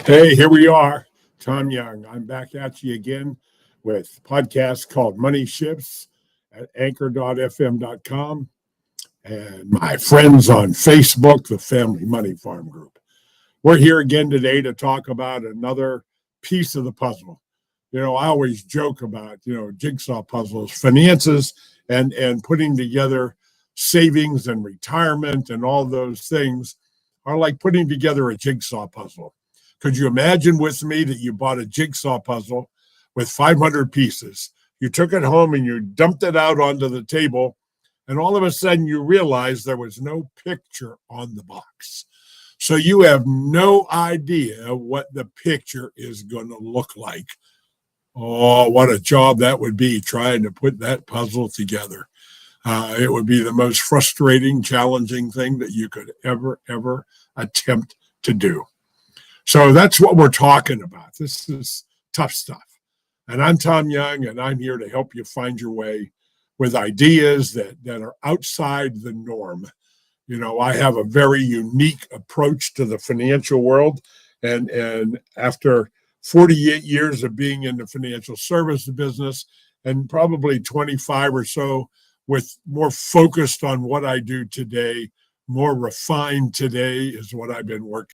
Hey, here we are. Tom Young. I'm back at you again with a podcast called Money Shifts at anchor.fm.com and my friends on Facebook, the Family Money Farm Group. We're here again today to talk about another piece of the puzzle. I always joke about, jigsaw puzzles, finances, and putting together savings and retirement and all those things are like putting together a jigsaw puzzle. Could you imagine with me that you bought a jigsaw puzzle with 500 pieces? You took it home and you dumped it out onto the table, and all of a sudden you realized there was no picture on the box. So you have no idea what the picture is going to look like. Oh, what a job that would be trying to put that puzzle together. It would be the most frustrating, challenging thing that you could ever attempt to do. So that's what we're talking about. This is tough stuff. And I'm Tom Young, and I'm here to help you find your way with ideas that are outside the norm. I have a very unique approach to the financial world. And after 48 years of being in the financial services business and probably 25 or so with more focused on what I do today, more refined today is what I've been working.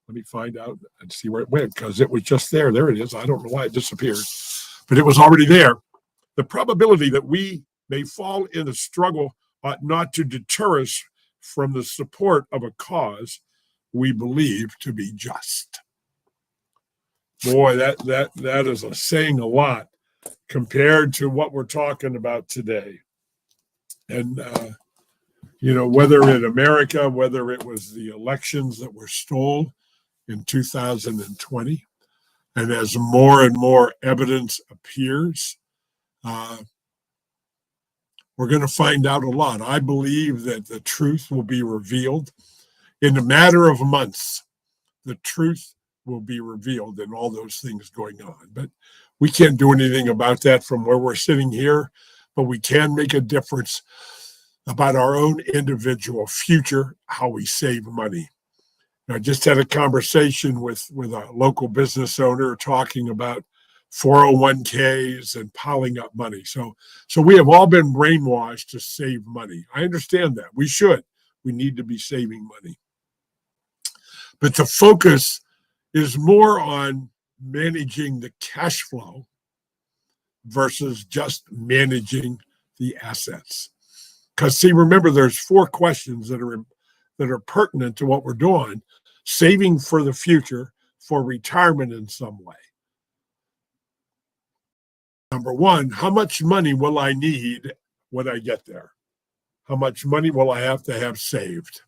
Let me find out and see where it went, because it was just there. There it is. I don't know why it disappeared, but it was already there. The probability that we may fall in a struggle ought not to deter us from the support of a cause we believe to be just. Boy, that is saying a lot compared to what we're talking about today. And whether in America, whether it was the elections that were stolen in 2020, and as more and more evidence appears, we're going to find out a lot. I believe that the truth will be revealed in a matter of months. The truth will be revealed and all those things going on. But we can't do anything about that from where we're sitting here, but we can make a difference about our own individual future, how we save money. I just had a conversation with a local business owner talking about 401ks and piling up money. So we have all been brainwashed to save money. I understand that. We should. We need to be saving money. But the focus is more on managing the cash flow versus just managing the assets. Because, see, remember, there's four questions that that are pertinent to what we're doing, saving for the future, for retirement in some way. Number one, how much money will I need when I get there? How much money will I have to have saved?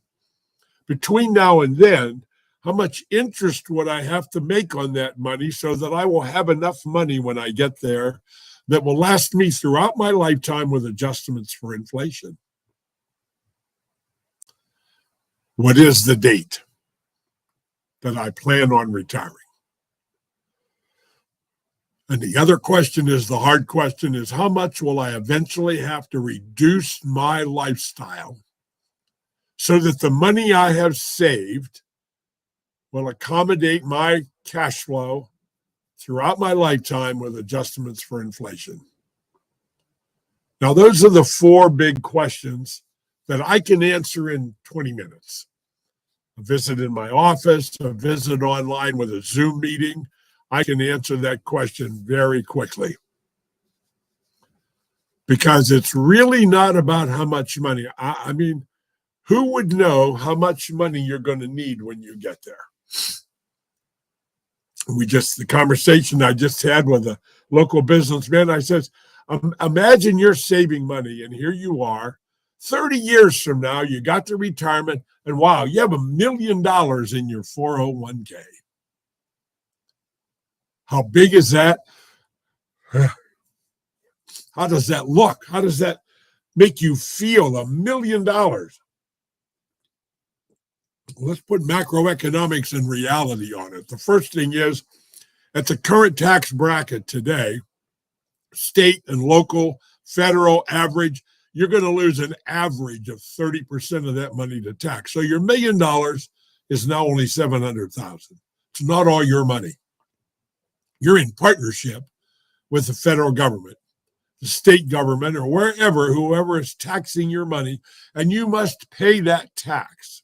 Between now and then, how much interest would I have to make on that money so that I will have enough money when I get there that will last me throughout my lifetime with adjustments for inflation? What is the date that I plan on retiring? And the other question is, the hard question is, how much will I eventually have to reduce my lifestyle so that the money I have saved will accommodate my cash flow throughout my lifetime with adjustments for inflation? Now, those are the four big questions that I can answer in 20 minutes. A visit in my office, a visit online with a Zoom meeting, I can answer that question very quickly. Because it's really not about how much money. I mean, who would know how much money you're going to need when you get there? The conversation I just had with a local businessman, I says, imagine you're saving money, and here you are, 30 years from now, you got to retirement, and wow, you have $1 million in your 401k. How big is that? How does that look? How does that make you feel? $1 million. Let's put macroeconomics and reality on it. The first thing is, at the current tax bracket today, state and local, federal average, you're going to lose an average of 30% of that money to tax. So your $1 million is now only $700,000. It's not all your money. You're in partnership with the federal government, the state government, or whoever is taxing your money, and you must pay that tax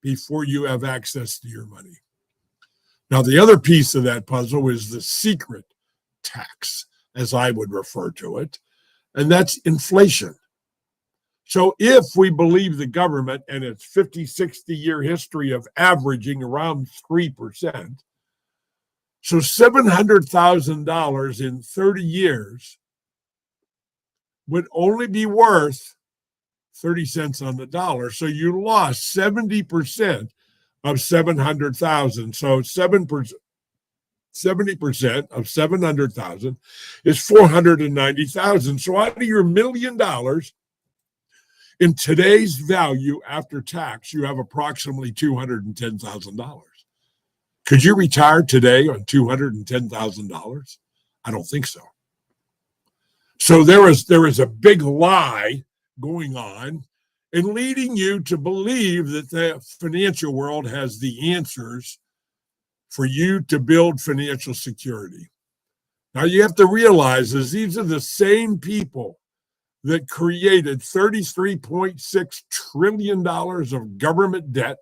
before you have access to your money. Now, the other piece of that puzzle is the secret tax, as I would refer to it, and that's inflation. So if we believe the government and its 50, 60-year history of averaging around 3%, so $700,000 in 30 years would only be worth 30 cents on the dollar. So you lost 70% of 700,000. So 70% of 700,000 is 490,000. So out of your $1 million, in today's value after tax, you have approximately $210,000. Could you retire today on $210,000? I don't think so. So there is a big lie going on and leading you to believe that the financial world has the answers for you to build financial security. Now you have to realize these are the same people that created $33.6 trillion of government debt.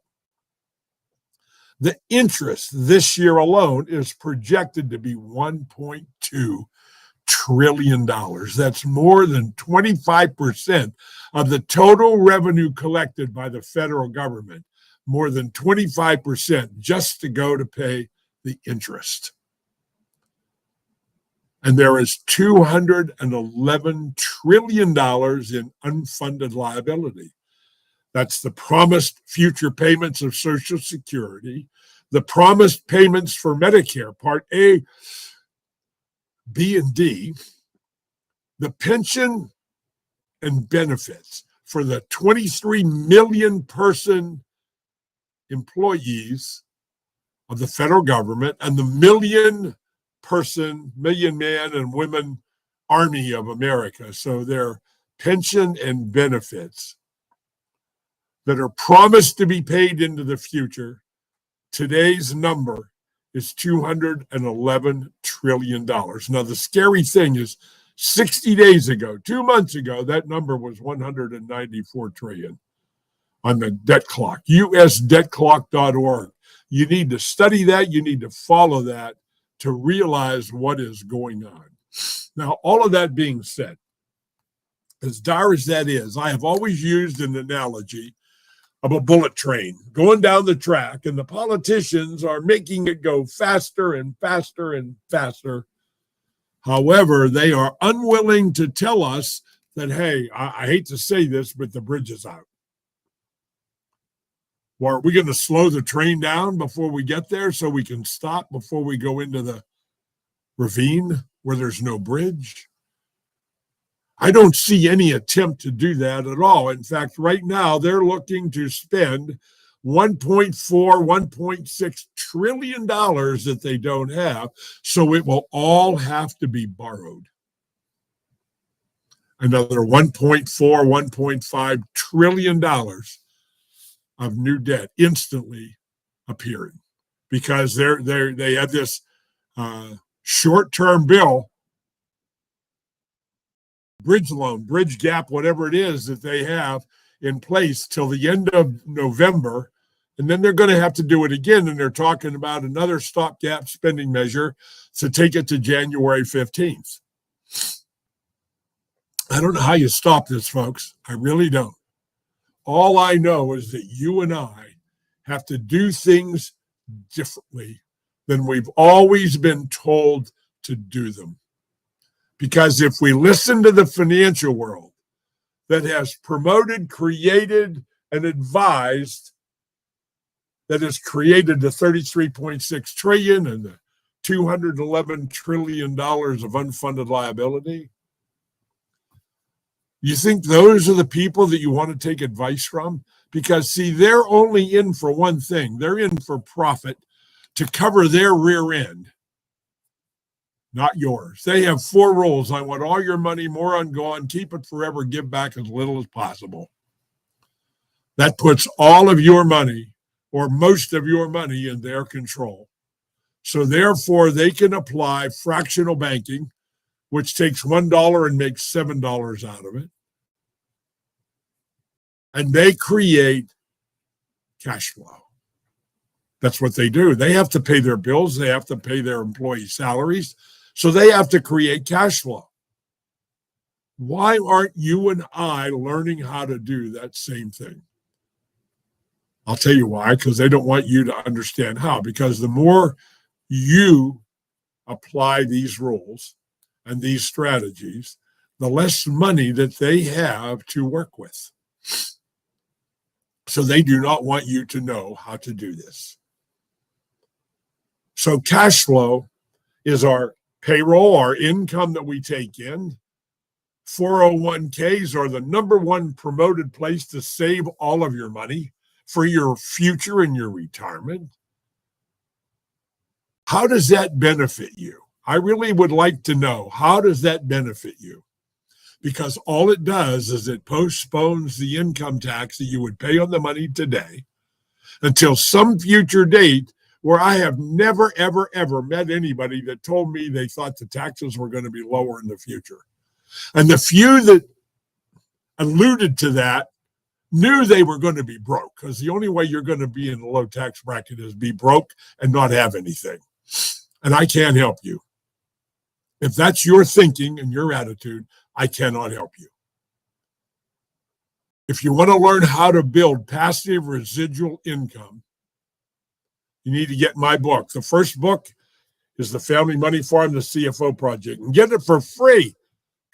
The interest this year alone is projected to be $1.2 trillion. That's more than 25% of the total revenue collected by the federal government, more than 25% just to go to pay the interest. And there is $211 trillion in unfunded liability. That's the promised future payments of Social Security, the promised payments for Medicare, Part A, B, and D, the pension and benefits for the 23 million person employees of the federal government and the million man and women army of America. So their pension and benefits that are promised to be paid into the future, today's number is $211 trillion. Now, the scary thing is 60 days ago, 2 months ago, that number was 194 trillion on the debt clock, usdebtclock.org. You need to study that. You need to follow that to realize what is going on. Now, all of that being said, as dire as that is, I have always used an analogy of a bullet train going down the track, and the politicians are making it go faster and faster and faster. However, they are unwilling to tell us that, hey, I hate to say this, but the bridge is out. Or are we going to slow the train down before we get there so we can stop before we go into the ravine where there's no bridge? I don't see any attempt to do that at all. In fact, right now, they're looking to spend $1.4, $1.6 trillion that they don't have, so it will all have to be borrowed. Another $1.4, $1.5 trillion of new debt instantly appearing because they have this short-term bill, bridge loan, bridge gap, whatever it is that they have in place till the end of November. And then they're going to have to do it again. And they're talking about another stopgap spending measure to take it to January 15th. I don't know how you stop this, folks. I really don't. All I know is that you and I have to do things differently than we've always been told to do them. Because if we listen to the financial world that has promoted, created, and advised, that has created the $33.6 trillion and the $211 trillion of unfunded liability, you think those are the people that you want to take advice from? Because, see, they're only in for one thing. They're in for profit to cover their rear end, not yours. They have 4 rules. I want all your money, more ungone, keep it forever, give back as little as possible. That puts all of your money or most of your money in their control. So therefore, they can apply fractional banking, which takes $1 and makes $7 out of it. And they create cash flow. That's what they do. They have to pay their bills. They have to pay their employees' salaries. So they have to create cash flow. Why aren't you and I learning how to do that same thing? I'll tell you why, because they don't want you to understand how. Because the more you apply these rules and these strategies, the less money that they have to work with. So they do not want you to know how to do this. So cash flow is our payroll, our income that we take in. 401ks are the number one promoted place to save all of your money for your future and your retirement. How does that benefit you? I really would like to know, how does that benefit you? Because all it does is it postpones the income tax that you would pay on the money today until some future date, where I have never, ever, ever met anybody that told me they thought the taxes were going to be lower in the future. And the few that alluded to that knew they were going to be broke, because the only way you're going to be in a low tax bracket is be broke and not have anything. And I can't help you. If that's your thinking and your attitude, I cannot help you. If you want to learn how to build passive residual income, you need to get my book. The first book is The Family Money Farm, the CFO Project. And get it for free.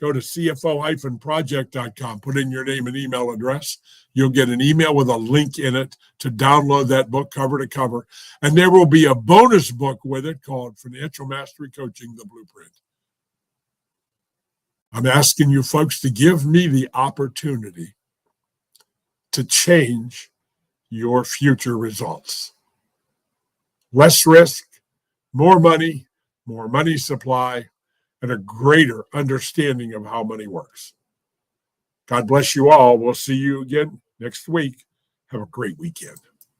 Go to CFO-project.com. Put in your name and email address. You'll get an email with a link in it to download that book cover to cover. And there will be a bonus book with it called Financial Mastery Coaching, the Blueprint. I'm asking you folks to give me the opportunity to change your future results. Less risk, more money supply, and a greater understanding of how money works. God bless you all. We'll see you again next week. Have a great weekend.